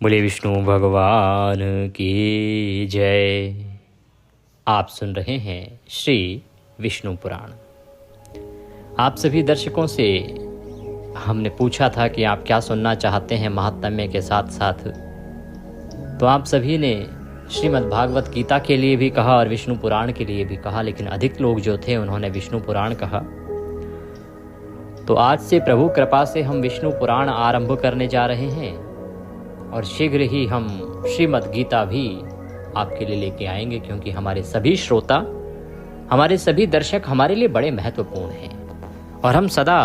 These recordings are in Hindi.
बोले विष्णु भगवान की जय। आप सुन रहे हैं श्री विष्णु पुराण। आप सभी दर्शकों से हमने पूछा था कि आप क्या सुनना चाहते हैं महात्म्य के साथ साथ, तो आप सभी ने श्रीमद् भागवत गीता के लिए भी कहा और विष्णु पुराण के लिए भी कहा, लेकिन अधिक लोग जो थे उन्होंने विष्णु पुराण कहा। तो आज से प्रभु कृपा से हम विष्णु पुराण आरंभ करने जा रहे हैं और शीघ्र ही हम श्रीमद् गीता भी आपके लिए लेके आएंगे, क्योंकि हमारे सभी श्रोता, हमारे सभी दर्शक हमारे लिए बड़े महत्वपूर्ण हैं और हम सदा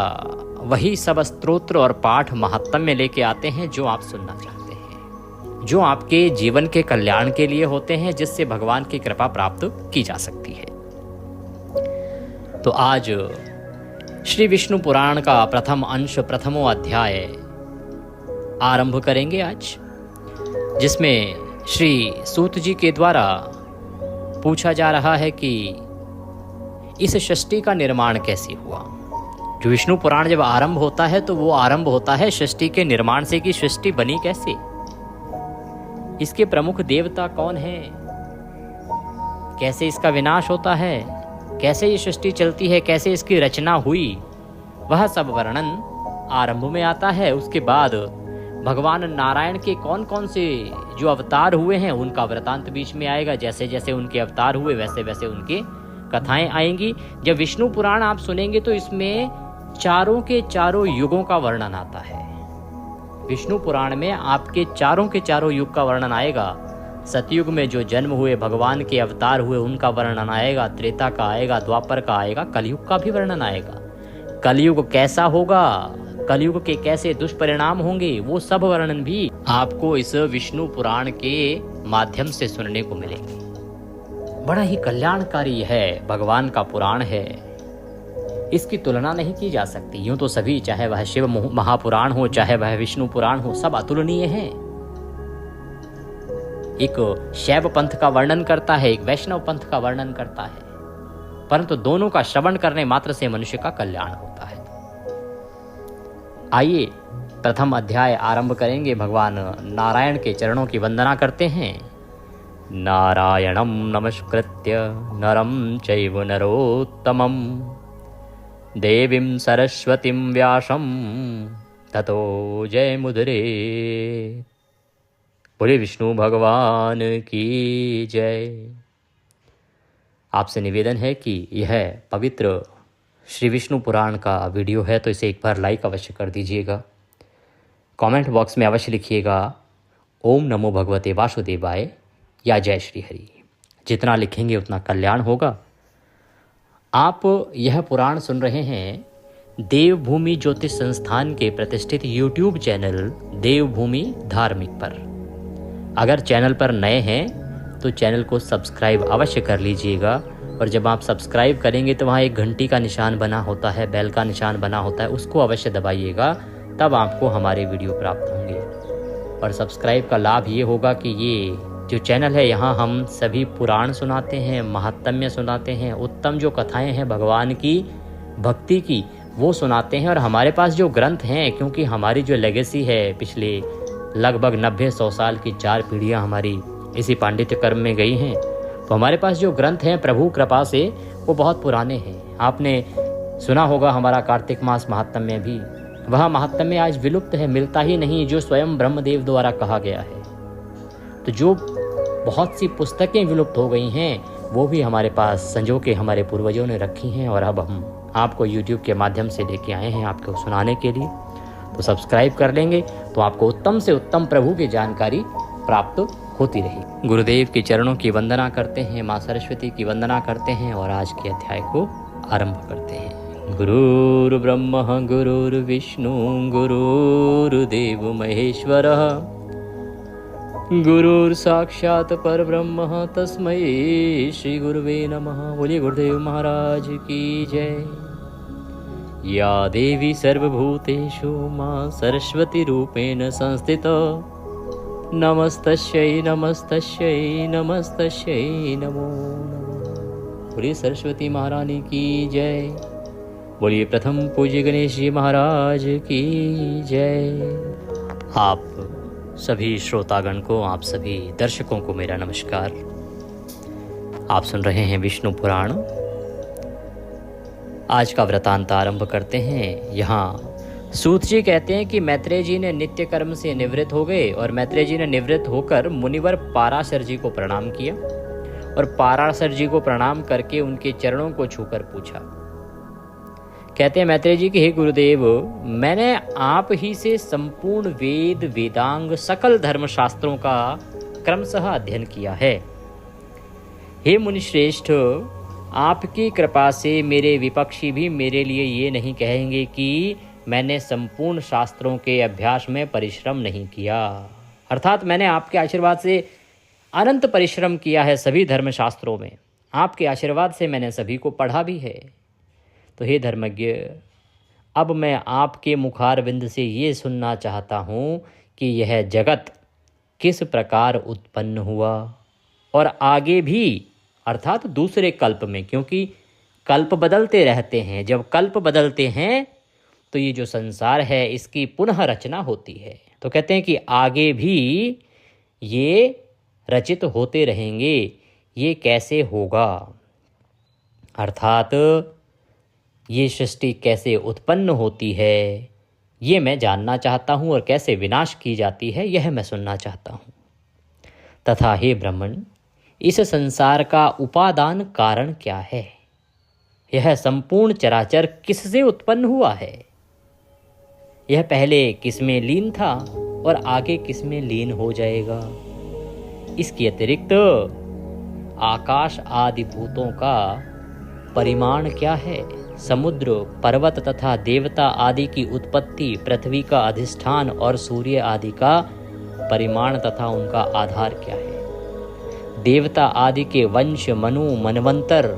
वही सब स्तोत्र और पाठ महात्म्य लेके आते हैं जो आप सुनना चाहते हैं, जो आपके जीवन के कल्याण के लिए होते हैं, जिससे भगवान की कृपा प्राप्त की जा सकती है। तो आज श्री विष्णु पुराण का प्रथम अंश, प्रथमो अध्याय आरंभ करेंगे आज, जिसमें श्री सूत जी के द्वारा पूछा जा रहा है कि इस सृष्टि का निर्माण कैसे हुआ। जो विष्णु पुराण जब आरंभ होता है तो वो आरंभ होता है सृष्टि के निर्माण से कि सृष्टि बनी कैसे, इसके प्रमुख देवता कौन है, कैसे इसका विनाश होता है, कैसे ये सृष्टि चलती है, कैसे इसकी रचना हुई, वह सब वर्णन आरंभ में आता है। उसके बाद भगवान नारायण के कौन कौन से जो अवतार हुए हैं उनका वृतांत बीच में आएगा। जैसे जैसे उनके अवतार हुए वैसे वैसे उनके कथाएं आएंगी। जब विष्णु पुराण आप सुनेंगे तो इसमें चारों के चारों युगों का वर्णन आता है। विष्णु पुराण में आपके चारों के चारों युग का वर्णन आएगा। सतयुग में जो जन्म हुए, भगवान के अवतार हुए, उनका वर्णन आएगा। त्रेता का आएगा, द्वापर का आएगा, कलयुग का भी वर्णन आएगा। कलयुग कैसा होगा, कलयुग के कैसे दुष्परिणाम होंगे, वो सब वर्णन भी आपको इस विष्णु पुराण के माध्यम से सुनने को मिलेंगे। बड़ा ही कल्याणकारी है, भगवान का पुराण है, इसकी तुलना नहीं की जा सकती। यूं तो सभी, चाहे वह शिव महापुराण हो, चाहे वह विष्णु पुराण हो, सब अतुलनीय हैं। एक शैव पंथ का वर्णन करता है, एक वैष्णव पंथ का वर्णन करता है, परंतु दोनों का श्रवण करने मात्र से मनुष्य का कल्याण होता है। आइए प्रथम अध्याय आरंभ करेंगे। भगवान नारायण के चरणों की वंदना करते हैं। नारायणं नमस्कृत्य नरं चैव नरोत्तमं देवीं सरस्वतीं व्यासं ततो जयमुदीरये। बोले विष्णु भगवान की जय। आपसे निवेदन है कि यह पवित्र श्री विष्णु पुराण का वीडियो है तो इसे एक बार लाइक अवश्य कर दीजिएगा। कमेंट बॉक्स में अवश्य लिखिएगा ओम नमो भगवते वासुदेवाय या जय श्री हरि। जितना लिखेंगे उतना कल्याण होगा। आप यह पुराण सुन रहे हैं देवभूमि ज्योतिष संस्थान के प्रतिष्ठित यूट्यूब चैनल देवभूमि धार्मिक पर। अगर चैनल पर नए हैं तो चैनल को सब्सक्राइब अवश्य कर लीजिएगा, और जब आप सब्सक्राइब करेंगे तो वहाँ एक घंटी का निशान बना होता है, बेल का निशान बना होता है, उसको अवश्य दबाइएगा, तब आपको हमारे वीडियो प्राप्त होंगे। और सब्सक्राइब का लाभ ये होगा कि ये जो चैनल है, यहाँ हम सभी पुराण सुनाते हैं, महात्म्य सुनाते हैं, उत्तम जो कथाएं हैं भगवान की भक्ति की वो सुनाते हैं। और हमारे पास जो ग्रंथ हैं, क्योंकि हमारी जो लेगेसी है, पिछले लगभग 90-100 साल की 4 पीढ़ियाँ हमारी इसी पांडित्य कर्म में गई हैं, तो हमारे पास जो ग्रंथ हैं प्रभु कृपा से वो बहुत पुराने हैं। आपने सुना होगा हमारा कार्तिक मास महात्म्य भी, वह महात्म्य आज विलुप्त है, मिलता ही नहीं, जो स्वयं ब्रह्मदेव द्वारा कहा गया है। तो जो बहुत सी पुस्तकें विलुप्त हो गई हैं वो भी हमारे पास संजो के हमारे पूर्वजों ने रखी हैं, और अब हम आपको यूट्यूब के माध्यम से लेके आए हैं आपको सुनाने के लिए। तो सब्सक्राइब कर लेंगे तो आपको उत्तम से उत्तम प्रभु की जानकारी प्राप्त होती रही। गुरुदेव के चरणों की वंदना करते हैं, माँ सरस्वती की वंदना करते हैं और आज के अध्याय को आरंभ करते हैं। गुरुर् ब्रह्मा गुरुर्विष्णु गुरुर्देव महेश्वरः गुरुर्साक्षात् परब्रह्म तस्मै श्री गुरुवे नमः। बोलिए गुरुदेव महाराज की जय। या देवी सर्वभूतेषु मां सरस्वती रूपेण संस्थिता नमस्तस्यै नमस्तस्यै नमस्तस्यै नमो नमः। बोलिए सरस्वती महारानी की जय। बोलिए प्रथम पूज्य गणेश जी महाराज की जय। आप सभी श्रोतागण को, आप सभी दर्शकों को मेरा नमस्कार। आप सुन रहे हैं विष्णु पुराण। आज का वृतांत आरंभ करते हैं। यहाँ सूत जी कहते हैं कि मैत्रेय जी ने नित्य कर्म से निवृत्त हो गए और मैत्रेय जी ने निवृत्त होकर मुनिवर पाराशर जी को प्रणाम किया और पाराशर जी को प्रणाम करके उनके चरणों को छूकर पूछा। कहते हैं मैत्रेय जी कि हे गुरुदेव, मैंने आप ही से संपूर्ण वेद वेदांग सकल धर्मशास्त्रों का क्रमशः अध्ययन किया है। हे मुनिश्रेष्ठ, आपकी कृपा से मेरे विपक्षी भी मेरे लिए ये नहीं कहेंगे कि मैंने संपूर्ण शास्त्रों के अभ्यास में परिश्रम नहीं किया। अर्थात मैंने आपके आशीर्वाद से अनंत परिश्रम किया है सभी धर्मशास्त्रों में। आपके आशीर्वाद से मैंने सभी को पढ़ा भी है। तो हे धर्मज्ञ, अब मैं आपके मुखारविंद से ये सुनना चाहता हूँ कि यह जगत किस प्रकार उत्पन्न हुआ और आगे भी, अर्थात दूसरे कल्प में, क्योंकि कल्प बदलते रहते हैं। जब कल्प बदलते हैं तो ये जो संसार है इसकी पुनः रचना होती है। तो कहते हैं कि आगे भी ये रचित होते रहेंगे। ये कैसे होगा, अर्थात ये सृष्टि कैसे उत्पन्न होती है, ये मैं जानना चाहता हूँ, और कैसे विनाश की जाती है यह मैं सुनना चाहता हूँ। तथा हे ब्राह्मण, इस संसार का उपादान कारण क्या है? यह संपूर्ण चराचर किससे उत्पन्न हुआ है? यह पहले किसमें लीन था और आगे किसमें लीन हो जाएगा? इसके अतिरिक्त आकाश आदि भूतों का परिमाण क्या है? समुद्र, पर्वत तथा देवता आदि की उत्पत्ति, पृथ्वी का अधिष्ठान और सूर्य आदि का परिमाण तथा उनका आधार क्या है? देवता आदि के वंश, मनु, मनवंतर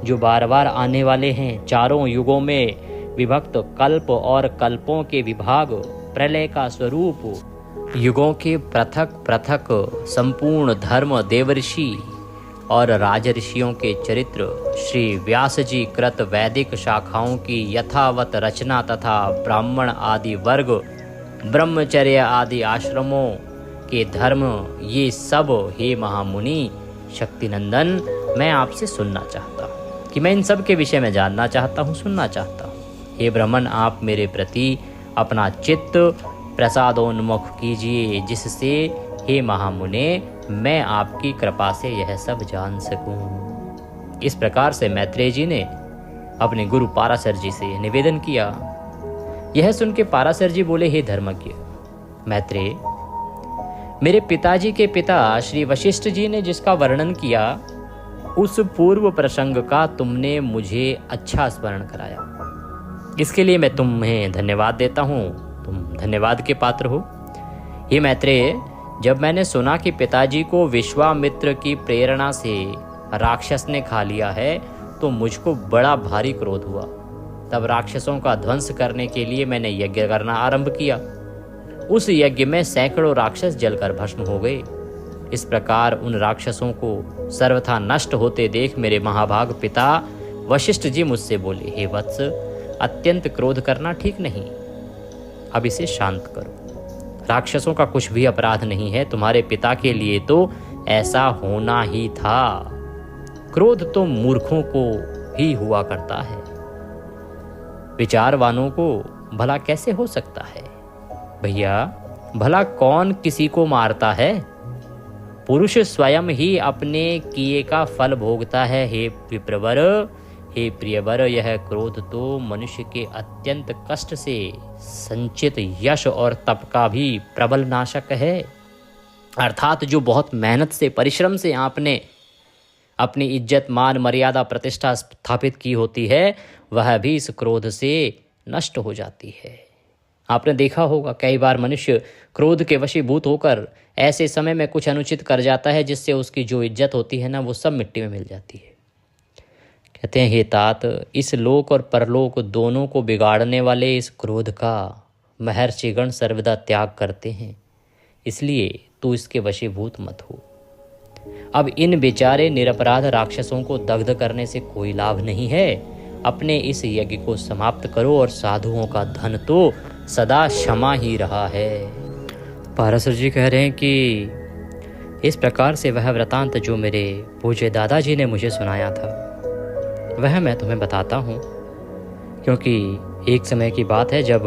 जो बार बार आने वाले हैं, चारों युगों में विभक्त कल्प और कल्पों के विभाग, प्रलय का स्वरूप, युगों के पृथक पृथक संपूर्ण धर्म, देवर्षि और राजऋषियों के चरित्र, श्री व्यास जी कृत वैदिक शाखाओं की यथावत रचना तथा ब्राह्मण आदि वर्ग, ब्रह्मचर्य आदि आश्रमों के धर्म, ये सब हे महामुनि शक्तिनंदन मैं आपसे सुनना चाहता हूँ कि मैं इन सब के विषय में जानना चाहता हूँ, सुनना चाहता हूँ। हे ब्राह्मण, आप मेरे प्रति अपना चित्त प्रसादोन्मुख कीजिए, जिससे हे महामुने मैं आपकी कृपा से यह सब जान सकूं। इस प्रकार से मैत्रेय जी ने अपने गुरु पाराशर जी से निवेदन किया। यह सुन के पाराशर जी बोले, हे धर्मज्ञ मैत्रेय, मेरे पिताजी के पिता श्री वशिष्ठ जी ने जिसका वर्णन किया उस पूर्व प्रसंग का तुमने मुझे अच्छा स्मरण कराया। इसके लिए मैं तुम्हें धन्यवाद देता हूँ। तुम धन्यवाद के पात्र हो। हे मैत्रेय, जब मैंने सुना कि पिताजी को विश्वामित्र की प्रेरणा से राक्षस ने खा लिया है तो मुझको बड़ा भारी क्रोध हुआ। तब राक्षसों का ध्वंस करने के लिए मैंने यज्ञ करना आरंभ किया। उस यज्ञ में सैकड़ों राक्षस जलकर भस्म हो गए। इस प्रकार उन राक्षसों को सर्वथा नष्ट होते देख मेरे महाभाग पिता वशिष्ठ जी मुझसे बोले, हे वत्स, अत्यंत क्रोध करना ठीक नहीं, अब इसे शांत करो। राक्षसों का कुछ भी अपराध नहीं है। तुम्हारे पिता के लिए तो ऐसा होना ही था। क्रोध तो मूर्खों को ही हुआ करता है, विचारवानों को भला कैसे हो सकता है? भैया, भला कौन किसी को मारता है? पुरुष स्वयं ही अपने किए का फल भोगता है। हे विप्रवर, हे प्रियवर, यह क्रोध तो मनुष्य के अत्यंत कष्ट से संचित यश और तप का भी प्रबल नाशक है। अर्थात जो बहुत मेहनत से, परिश्रम से आपने अपनी इज्जत, मान, मर्यादा, प्रतिष्ठा स्थापित की होती है, वह भी इस क्रोध से नष्ट हो जाती है। आपने देखा होगा कई बार मनुष्य क्रोध के वशीभूत होकर ऐसे समय में कुछ अनुचित कर जाता है जिससे उसकी जो इज्जत होती है ना, वो सब मिट्टी में मिल जाती है। कहते हैं, हे तात, इस लोक और परलोक दोनों को बिगाड़ने वाले इस क्रोध का महर्षिगण सर्वदा त्याग करते हैं, इसलिए तू इसके वशीभूत मत हो। अब इन बेचारे निरपराध राक्षसों को दग्ध करने से कोई लाभ नहीं है। अपने इस यज्ञ को समाप्त करो और साधुओं का धन तो सदा क्षमा ही रहा है। पाराशर जी कह रहे हैं कि इस प्रकार से वह वृतांत जो मेरे पूज्य दादाजी ने मुझे सुनाया था वह मैं तुम्हें बताता हूँ, क्योंकि एक समय की बात है जब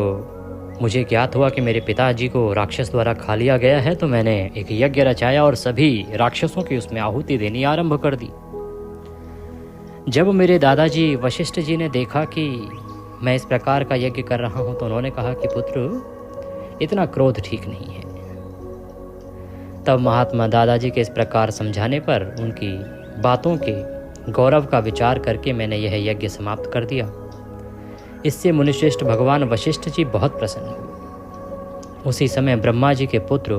मुझे ज्ञात हुआ कि मेरे पिताजी को राक्षस द्वारा खा लिया गया है, तो मैंने एक यज्ञ रचाया और सभी राक्षसों की उसमें आहुति देनी आरंभ कर दी। जब मेरे दादाजी वशिष्ठ जी ने देखा कि मैं इस प्रकार का यज्ञ कर रहा हूँ तो उन्होंने कहा कि पुत्र, इतना क्रोध ठीक नहीं है। तब महात्मा दादाजी के इस प्रकार समझाने पर उनकी बातों के गौरव का विचार करके मैंने यह यज्ञ समाप्त कर दिया। इससे मुनिश्रेष्ठ भगवान वशिष्ठ जी बहुत प्रसन्न हुए। उसी समय ब्रह्मा जी के पुत्र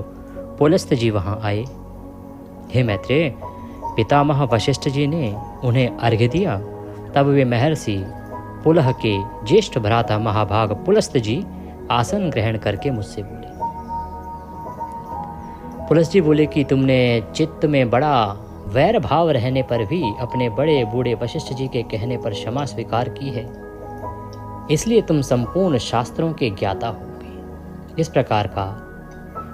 पुलस्त जी वहाँ आए। हे मैत्रेय, पितामह वशिष्ठ जी ने उन्हें अर्घ्य दिया। तब वे महर्षि पुलह के ज्येष्ठ भ्राता महाभाग पुलस्त जी आसन ग्रहण करके मुझसे बोले। पुलस्त जी बोले कि तुमने चित्त में बड़ा वैर भाव रहने पर भी अपने बड़े बूढ़े वशिष्ठ जी के कहने पर क्षमा स्वीकार की है, इसलिए तुम संपूर्ण शास्त्रों के ज्ञाता होगे। इस प्रकार का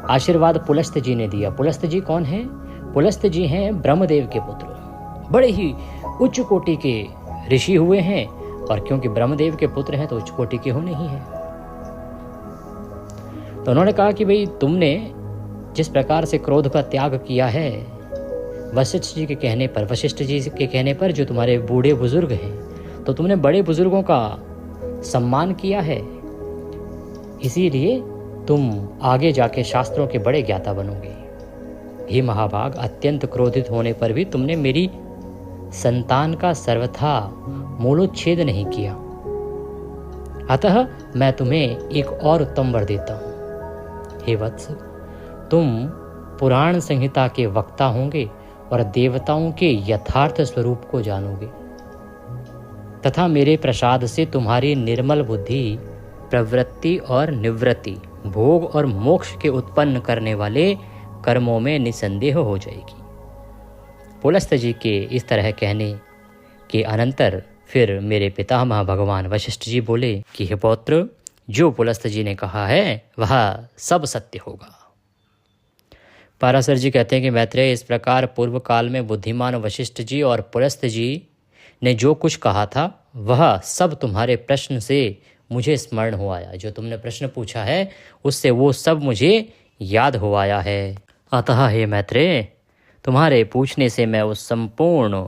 आशीर्वाद पुलस्त जी ने दिया। पुलस्त जी कौन हैं? पुलस्त जी हैं ब्रह्मदेव के पुत्र, बड़े ही उच्च कोटि के ऋषि हुए हैं, और क्योंकि ब्रह्मदेव के पुत्र हैं तो उच्च कोटि के होने ही हैं। तो उन्होंने कहा कि भाई, तुमने जिस प्रकार से क्रोध का त्याग किया है वशिष्ठ जी के कहने पर, वशिष्ठ जी के कहने पर जो तुम्हारे बूढ़े बुजुर्ग हैं, तो तुमने बड़े बुजुर्गों का सम्मान किया है, इसीलिए तुम आगे जाके शास्त्रों के बड़े ज्ञाता बनोगे। हे महाभाग, अत्यंत क्रोधित होने पर भी तुमने मेरी संतान का सर्वथा मूलोच्छेद नहीं किया, अतः मैं तुम्हें एक और उत्तम वर देता हूँ। हे वत्स, तुम पुराण संहिता के वक्ता होंगे और देवताओं के यथार्थ स्वरूप को जानोगे, तथा मेरे प्रसाद से तुम्हारी निर्मल बुद्धि प्रवृत्ति और निवृत्ति, भोग और मोक्ष के उत्पन्न करने वाले कर्मों में निसंदेह हो जाएगी। पुलस्त जी के इस तरह कहने के अनंतर फिर मेरे पितामह भगवान वशिष्ठ जी बोले कि हे पौत्र, जो पुलस्त जी ने कहा है वह सब सत्य होगा। पाराशर जी कहते हैं कि मैत्रेय, इस प्रकार पूर्व काल में बुद्धिमान वशिष्ठ जी और पुलस्त जी ने जो कुछ कहा था वह सब तुम्हारे प्रश्न से मुझे स्मरण हो आया। जो तुमने प्रश्न पूछा है उससे वो सब मुझे याद हो आया है। अतः हे मैत्रेय, तुम्हारे पूछने से मैं उस संपूर्ण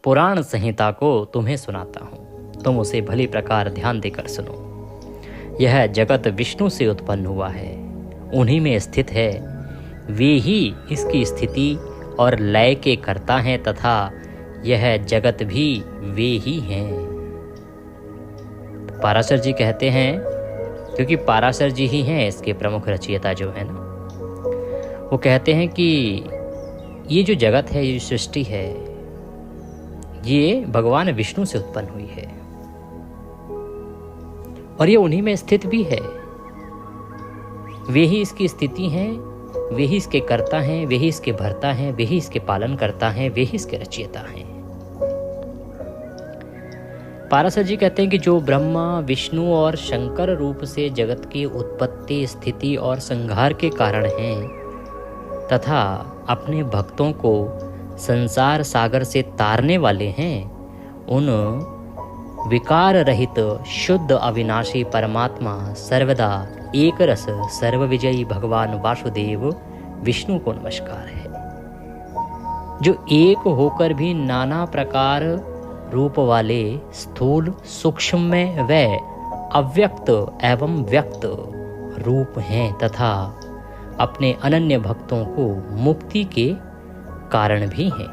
पुराण संहिता को तुम्हें सुनाता हूँ। तुम उसे भली प्रकार ध्यान देकर सुनो। यह जगत विष्णु से उत्पन्न हुआ है, उन्हीं में स्थित है, वे ही इसकी स्थिति और लय के कर्ता हैं, तथा यह जगत भी वे ही हैं। पाराशर जी कहते हैं, क्योंकि पाराशर जी ही हैं इसके प्रमुख रचयिता जो है ना, वो कहते हैं कि ये जो जगत है, ये सृष्टि है, ये भगवान विष्णु से उत्पन्न हुई है और ये उन्हीं में स्थित भी है। वे ही इसकी स्थिति हैं, वे ही इसके कर्ता हैं, वे ही इसके भर्ता हैं, वे ही इसके पालन करता हैं, वे ही इसके रचयिता हैं। पाराशर जी कहते हैं कि जो ब्रह्मा विष्णु और शंकर रूप से जगत की उत्पत्ति स्थिति और संहार के कारण हैं, तथा अपने भक्तों को संसार सागर से तारने वाले हैं, उन विकार रहित शुद्ध अविनाशी परमात्मा सर्वदा एक रस सर्वविजयी भगवान वासुदेव विष्णु को नमस्कार है, जो एक होकर भी नाना प्रकार रूप वाले स्थूल सूक्ष्म व अव्यक्त एवं व्यक्त रूप हैं, तथा अपने अनन्य भक्तों को मुक्ति के कारण भी हैं।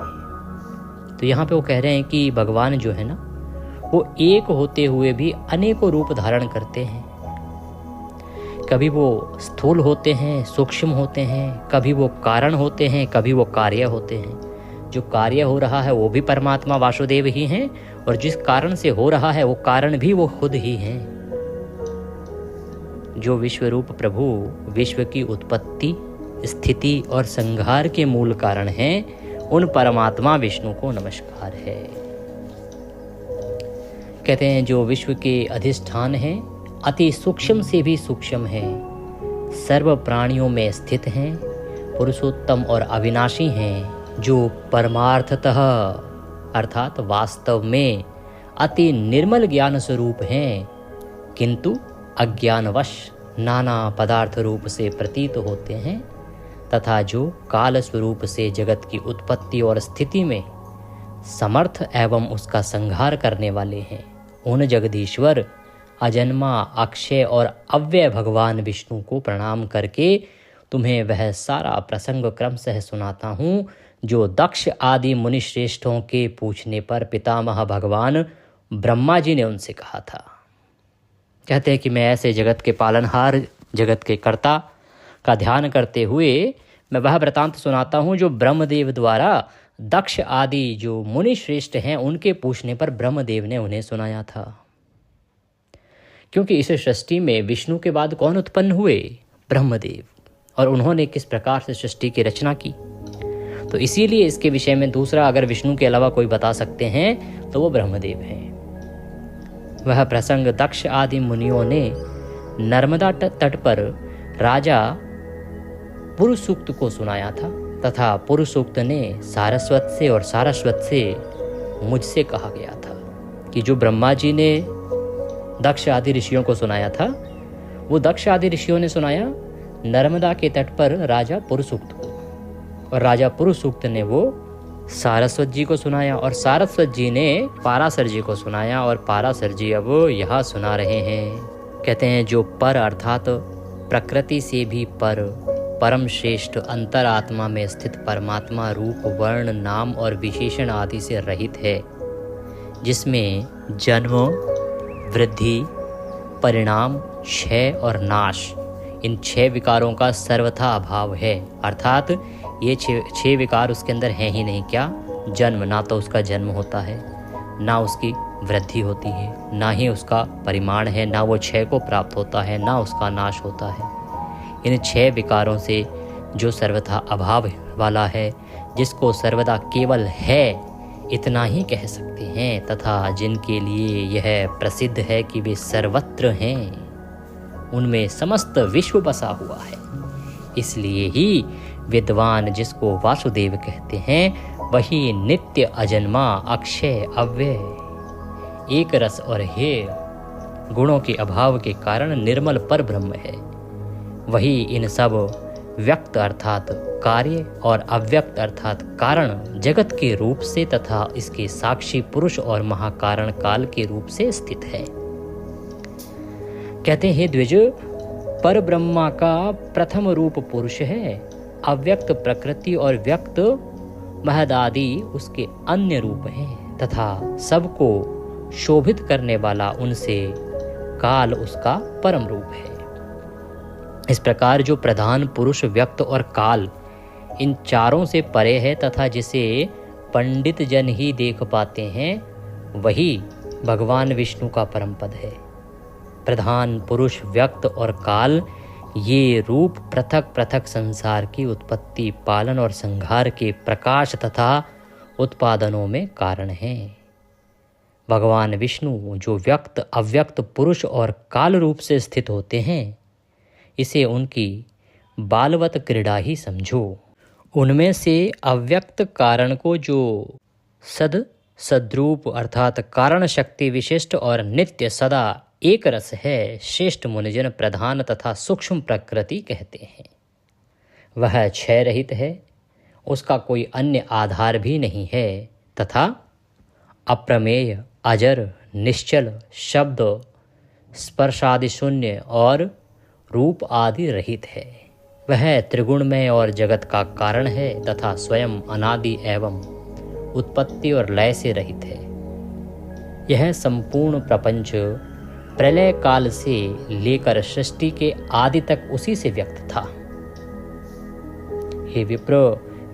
तो यहाँ पे वो कह रहे हैं कि भगवान जो है ना, वो एक होते हुए भी अनेकों रूप धारण करते हैं। कभी वो स्थूल होते हैं, सूक्ष्म होते हैं, कभी वो कारण होते हैं, कभी वो कार्य होते हैं। जो कार्य हो रहा है वो भी परमात्मा वासुदेव ही हैं, और जिस कारण से हो रहा है वो कारण भी वो खुद ही हैं। जो विश्वरूप प्रभु विश्व की उत्पत्ति स्थिति और संहार के मूल कारण हैं, उन परमात्मा विष्णु को नमस्कार है। कहते हैं जो विश्व के अधिष्ठान हैं, अति सूक्ष्म से भी सूक्ष्म है, सर्व प्राणियों में स्थित हैं, पुरुषोत्तम और अविनाशी हैं, जो परमार्थतः अर्थात वास्तव में अति निर्मल ज्ञान स्वरूप हैं, किंतु अज्ञानवश नाना पदार्थ रूप से प्रतीत होते हैं, तथा जो काल स्वरूप से जगत की उत्पत्ति और स्थिति में समर्थ एवं उसका संहार करने वाले हैं। उन जगदीश्वर अजन्मा, अक्षय और अव्यय भगवान विष्णु को प्रणाम करके तुम्हें वह सारा प्रसंग क्रमशः सुनाता हूँ, जो दक्ष आदि मुनि श्रेष्ठों के पूछने पर पितामह भगवान ब्रह्मा जी ने उनसे कहा था। कहते हैं कि मैं ऐसे जगत के पालनहार, जगत के कर्ता का ध्यान करते हुए मैं वह वृतांत सुनाता हूँ जो ब्रह्मदेव द्वारा दक्ष आदि जो मुनि श्रेष्ठ हैं उनके पूछने पर ब्रह्मदेव ने उन्हें सुनाया था। क्योंकि इस सृष्टि में विष्णु के बाद कौन उत्पन्न हुए? ब्रह्मदेव। और उन्होंने किस प्रकार से सृष्टि की रचना की, तो इसीलिए इसके विषय में दूसरा अगर विष्णु के अलावा कोई बता सकते हैं तो वो ब्रह्मदेव हैं। वह प्रसंग दक्ष आदि मुनियों ने नर्मदा तट पर राजा पुरुष सूक्त को सुनाया था, तथा पुरुष सूक्त ने सारस्वत से और सारस्वत से मुझसे कहा गया था कि जो ब्रह्मा जी ने दक्ष आदि ऋषियों को सुनाया था, वो दक्ष आदि ऋषियों ने सुनाया नर्मदा के तट पर राजा पुरुष सूक्त को, और राजा पुरुष सूक्त ने वो सारस्वत जी को सुनाया, और सारस्वत जी ने पाराशर जी को सुनाया, और पाराशर जी अब यहाँ सुना रहे हैं। कहते हैं जो पर अर्थात प्रकृति से भी पर, परम श्रेष्ठ अंतरात्मा में स्थित परमात्मा रूप, वर्ण, नाम और विशेषण आदि से रहित है, जिसमें जन्म, वृद्धि, परिणाम, क्षय और नाश, इन 6 विकारों का सर्वथा अभाव है। अर्थात ये 6 विकार उसके अंदर हैं ही नहीं। क्या? जन्म, ना तो उसका जन्म होता है, ना उसकी वृद्धि होती है, ना ही उसका परिमाण है, ना वो क्षय को प्राप्त होता है, ना उसका नाश होता है। इन 6 विकारों से जो सर्वथा अभाव वाला है, जिसको सर्वदा केवल है इतना ही कह सकते हैं, तथा जिनके लिए यह प्रसिद्ध है कि वे सर्वत्र हैं, उनमें समस्त विश्व बसा हुआ है। इसलिए ही विद्वान जिसको वासुदेव कहते हैं, वही नित्य, अजन्मा, अक्षय, अव्यय, एक रस और हेय गुणों के अभाव के कारण निर्मल पर ब्रह्म है। वही इन सब व्यक्त अर्थात कार्य और अव्यक्त अर्थात कारण जगत के रूप से तथा इसके साक्षी पुरुष और महाकारण काल के रूप से स्थित है। कहते हैं द्विज, पर ब्रह्मा का प्रथम रूप पुरुष है, अव्यक्त प्रकृति और व्यक्त महदादि उसके अन्य रूप हैं, तथा सबको शोभित करने वाला उनसे काल उसका परम रूप है। इस प्रकार जो प्रधान पुरुष, व्यक्त और काल इन चारों से परे है तथा जिसे पंडित जन ही देख पाते हैं, वही भगवान विष्णु का परम पद है। प्रधान पुरुष, व्यक्त और काल ये रूप पृथक पृथक संसार की उत्पत्ति, पालन और संहार के प्रकाश तथा उत्पादनों में कारण हैं। भगवान विष्णु जो व्यक्त, अव्यक्त, पुरुष और काल रूप से स्थित होते हैं, इसे उनकी बालवत क्रीड़ा ही समझो। उनमें से अव्यक्त कारण को जो सद्रूप अर्थात कारण शक्ति विशिष्ट और नित्य सदा एक रस है, श्रेष्ठ मुनिजन प्रधान तथा सूक्ष्म प्रकृति कहते हैं। वह क्षय रहित है, उसका कोई अन्य आधार भी नहीं है, तथा अप्रमेय, अजर, निश्चल, शब्द स्पर्शादि शून्य और रूप आदि रहित है। वह त्रिगुणमय और जगत का कारण है तथा स्वयं अनादि एवं उत्पत्ति और लय से रहित है। यह संपूर्ण प्रपंच प्रलय काल से लेकर सृष्टि के आदि तक उसी से व्यक्त था। हे विप्र,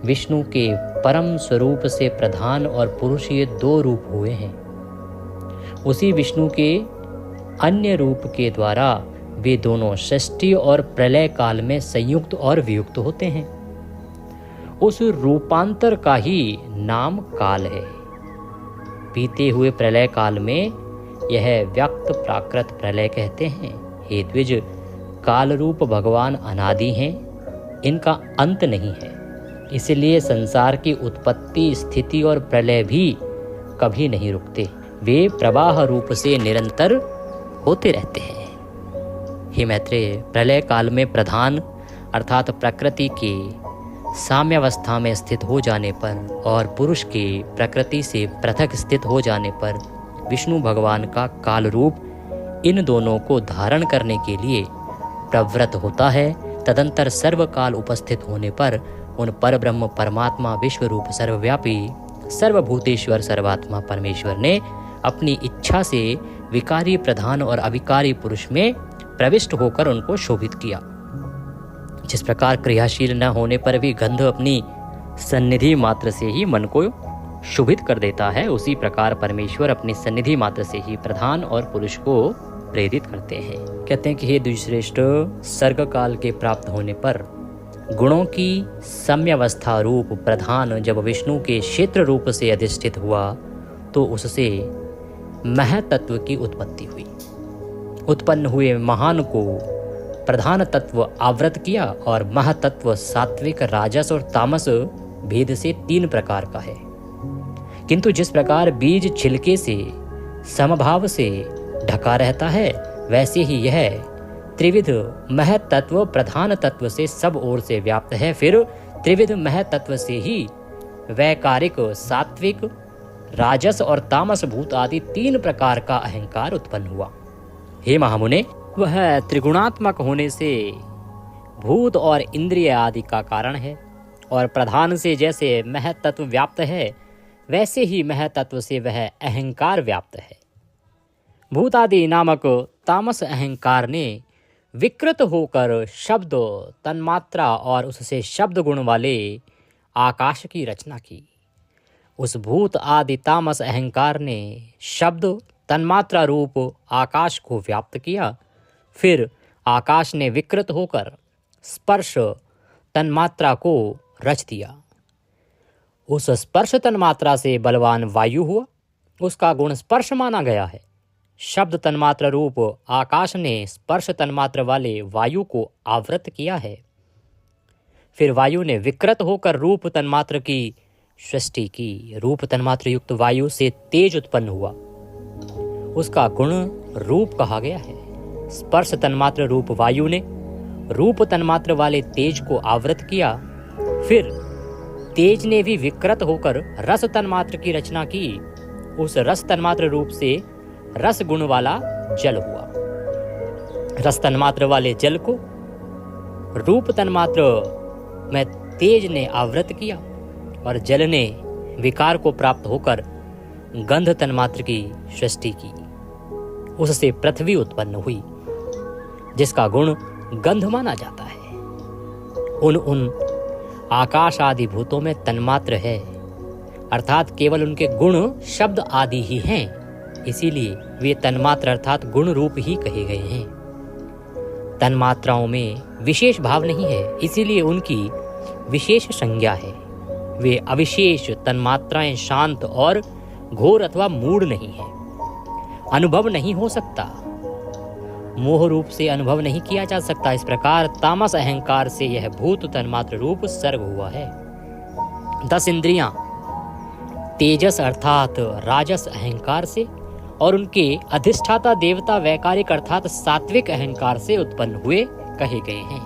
विष्णु के परम स्वरूप से प्रधान और पुरुष ये 2 रूप हुए हैं। उसी विष्णु के अन्य रूप के द्वारा वे दोनों सृष्टि और प्रलय काल में संयुक्त और वियुक्त होते हैं। उस रूपांतर का ही नाम काल है। बीते हुए प्रलय काल में यह व्यक्त प्राकृत प्रलय कहते हैं। हे द्विज, काल रूप भगवान अनादि हैं, इनका अंत नहीं है। इसलिए संसार की उत्पत्ति, स्थिति और प्रलय भी कभी नहीं रुकते। वे प्रवाह रूप से निरंतर होते रहते हैं। हे मैत्रेय, प्रलय काल में प्रधान अर्थात प्रकृति के साम्यावस्था में स्थित हो जाने पर और पुरुष के प्रकृति से पृथक स्थित हो जाने पर विष्णु भगवान का काल रूप इन दोनों को धारण करने के लिए प्रवृत्त होता है। तदंतर सर्वकाल उपस्थित होने पर उन परब्रह्म परमात्मा विश्व रूप सर्वव्यापी सर्वभूतेश्वर सर्वात्मा परमेश्वर ने अपनी इच्छा से विकारी प्रधान और अविकारी पुरुष में प्रविष्ट होकर उनको शोभित किया। जिस प्रकार क्रियाशील न होने पर भी गंध अपनी सन्निधि मात्र से ही मन को शुभित कर देता है, उसी प्रकार परमेश्वर अपनी सन्निधि मात्र से ही प्रधान और पुरुष को प्रेरित करते हैं। कहते हैं कि हे द्विश्रेष्ठ, सर्ग काल के प्राप्त होने पर गुणों की सम्यावस्था रूप प्रधान जब विष्णु के क्षेत्र रूप से अधिष्ठित हुआ तो उससे महतत्व की उत्पत्ति हुई। उत्पन्न हुए महान को प्रधान तत्व आवृत किया और महतत्व सात्विक, राजस और तामस भेद से 3 प्रकार का है। किंतु जिस प्रकार बीज छिलके से समभाव से ढका रहता है, वैसे ही यह त्रिविध महतत्व प्रधान तत्व से सब ओर से व्याप्त है। फिर त्रिविध महतत्व से ही वैकारिक, सात्विक, राजस और तामस भूत आदि 3 प्रकार का अहंकार उत्पन्न हुआ। हे महामुने, वह त्रिगुणात्मक होने से भूत और इंद्रिय आदि का कारण है और प्रधान से जैसे महतत्व व्याप्त है, वैसे ही महतत्व से वह अहंकार व्याप्त है। भूत आदि नामक तामस अहंकार ने विकृत होकर शब्द, तन्मात्रा और उससे शब्द गुण वाले आकाश की रचना की। उस भूत आदि तामस अहंकार ने शब्द, तन्मात्रा रूप आकाश को व्याप्त किया। फिर आकाश ने विकृत होकर स्पर्श तन्मात्रा को रच दिया। उस स्पर्श तन्मात्रा से बलवान वायु हुआ, उसका गुण स्पर्श माना गया है। शब्द तन्मात्र रूप आकाश ने स्पर्श तन्मात्र वाले वायु को आवृत किया है। फिर वायु ने विकृत होकर रूप तन्मात्र की सृष्टि की। रूप तन्मात्र युक्त वायु से तेज उत्पन्न हुआ, उसका गुण रूप कहा गया है। स्पर्श तन्मात्र रूप वायु ने रूप तन्मात्र वाले तेज को आवृत किया। फिर तेज ने भी विकृत होकर रस तन्मात्र की रचना की। उस रस तन्मात्र रूप से रस गुण वाला जल हुआ। रस तन्मात्र वाले जल को रूप तन्मात्र में तेज ने आवृत किया और जल ने विकार को प्राप्त होकर गंध तन्मात्र की सृष्टि की। उससे पृथ्वी उत्पन्न हुई, जिसका गुण गंध माना जाता है। उन आकाश आदि भूतों में तन्मात्र है, अर्थात केवल उनके गुण शब्द आदि ही हैं, इसीलिए वे तन्मात्र अर्थात गुण रूप ही कहे गए हैं। तन्मात्राओं में विशेष भाव नहीं है, इसीलिए उनकी विशेष संज्ञा है। वे अविशेष तन्मात्राएं शांत और घोर अथवा मूढ़ नहीं है, अनुभव नहीं हो सकता, मोह रूप से अनुभव नहीं किया जा सकता। इस प्रकार तामस अहंकार से यह भूत तन्मात्र रूप सर्ग हुआ है। 10 इंद्रियां तेजस अर्थात राजस अहंकार से और उनके अधिष्ठाता देवता वैकारिक अर्थात सात्विक अहंकार से उत्पन्न हुए कहे गए हैं।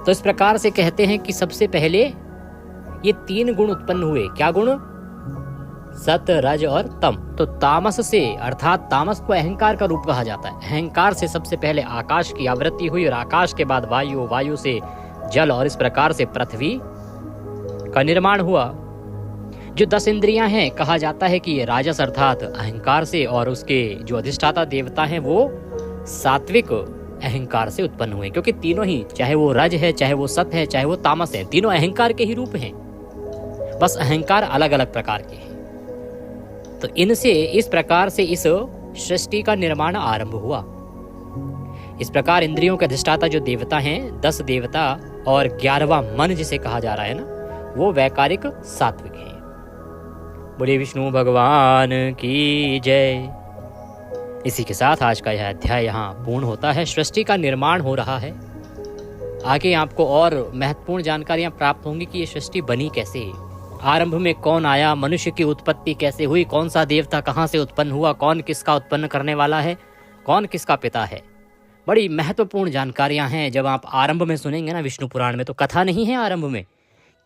तो इस प्रकार से कहते हैं कि सबसे पहले ये 3 गुण उत्पन्न हुए। क्या गुण? सत, रज और तम। तो तामस से अर्थात तामस को अहंकार का रूप कहा जाता है। अहंकार से सबसे पहले आकाश की आवृत्ति हुई और आकाश के बाद वायु, वायु से जल और इस प्रकार से पृथ्वी का निर्माण हुआ। जो 10 इंद्रियां हैं, कहा जाता है कि ये राजस अर्थात अहंकार से और उसके जो अधिष्ठाता देवता हैं वो सात्विक अहंकार से उत्पन्न हुए, क्योंकि तीनों ही, चाहे वो रज है, चाहे वो सत है, चाहे वो तामस है, तीनों अहंकार के ही रूप हैं, बस अहंकार अलग अलग प्रकार के हैं। तो इनसे इस प्रकार से इस सृष्टि का निर्माण आरंभ हुआ। इस प्रकार इंद्रियों के अधिष्ठाता जो देवता हैं, 10 देवता और 11वां मन जिसे कहा जा रहा है ना, वो वैकारिक सात्विक हैं। बोले विष्णु भगवान की जय। इसी के साथ आज का यह अध्याय यहाँ पूर्ण होता है। सृष्टि का निर्माण हो रहा है। आगे आपको और महत्वपूर्ण जानकारियां प्राप्त होंगी कि ये सृष्टि बनी कैसे, आरंभ में कौन आया, मनुष्य की उत्पत्ति कैसे हुई, कौन सा देवता कहाँ से उत्पन्न हुआ, कौन किसका उत्पन्न करने वाला है, कौन किसका पिता है। बड़ी महत्वपूर्ण जानकारियां हैं। जब आप आरंभ में सुनेंगे ना विष्णु पुराण में, तो कथा नहीं है आरंभ में,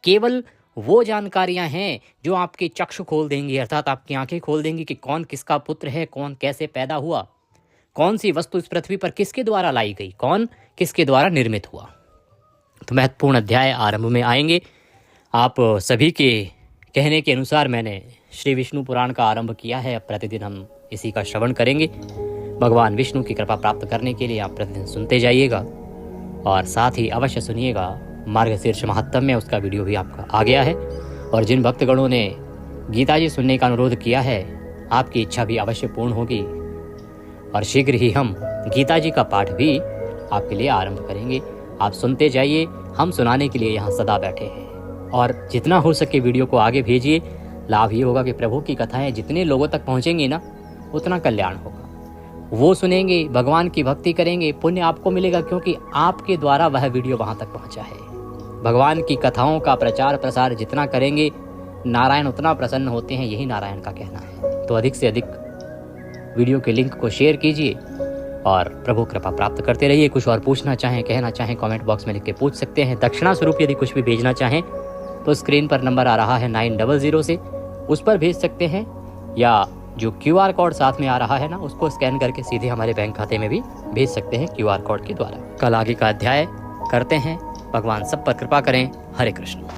केवल वो जानकारियां हैं जो आपके चक्षु खोल देंगी, अर्थात आपकी आंखें खोल देंगी कि कौन किसका पुत्र है, कौन कैसे पैदा हुआ, कौन सी वस्तु इस पृथ्वी पर किसके द्वारा लाई गई, कौन किसके द्वारा निर्मित हुआ। तो महत्वपूर्ण अध्याय आरंभ में आएंगे। आप सभी के कहने के अनुसार मैंने श्री विष्णु पुराण का आरंभ किया है। अब प्रतिदिन हम इसी का श्रवण करेंगे। भगवान विष्णु की कृपा प्राप्त करने के लिए आप प्रतिदिन सुनते जाइएगा और साथ ही अवश्य सुनिएगा मार्गशीर्ष महात्म्य में, उसका वीडियो भी आपका आ गया है। और जिन भक्तगणों ने गीता जी सुनने का अनुरोध किया है, आपकी इच्छा भी अवश्य पूर्ण होगी और शीघ्र ही हम गीता जी का पाठ भी आपके लिए आरंभ करेंगे। आप सुनते जाइए, हम सुनाने के लिए यहाँ सदा बैठे हैं। और जितना हो सके वीडियो को आगे भेजिए। लाभ ये होगा कि प्रभु की कथाएं जितने लोगों तक पहुँचेंगी ना, उतना कल्याण होगा। वो सुनेंगे, भगवान की भक्ति करेंगे, पुण्य आपको मिलेगा, क्योंकि आपके द्वारा वह वीडियो वहाँ तक पहुँचा है। भगवान की कथाओं का प्रचार प्रसार जितना करेंगे, नारायण उतना प्रसन्न होते हैं, यही नारायण का कहना है। तो अधिक से अधिक वीडियो के लिंक को शेयर कीजिए और प्रभु कृपा प्राप्त करते रहिए। कुछ और पूछना चाहें, कहना चाहें, कमेंट बॉक्स में लिख के पूछ सकते हैं। दक्षिणा स्वरूप यदि कुछ भी भेजना चाहें तो स्क्रीन पर नंबर आ रहा है 900 से, उस पर भेज सकते हैं, या जो QR कोड साथ में आ रहा है ना, उसको स्कैन करके सीधे हमारे बैंक खाते में भी भेज सकते हैं QR कोड के द्वारा। कल आगे का अध्याय करते हैं। भगवान सब पर कृपा करें। हरे कृष्ण।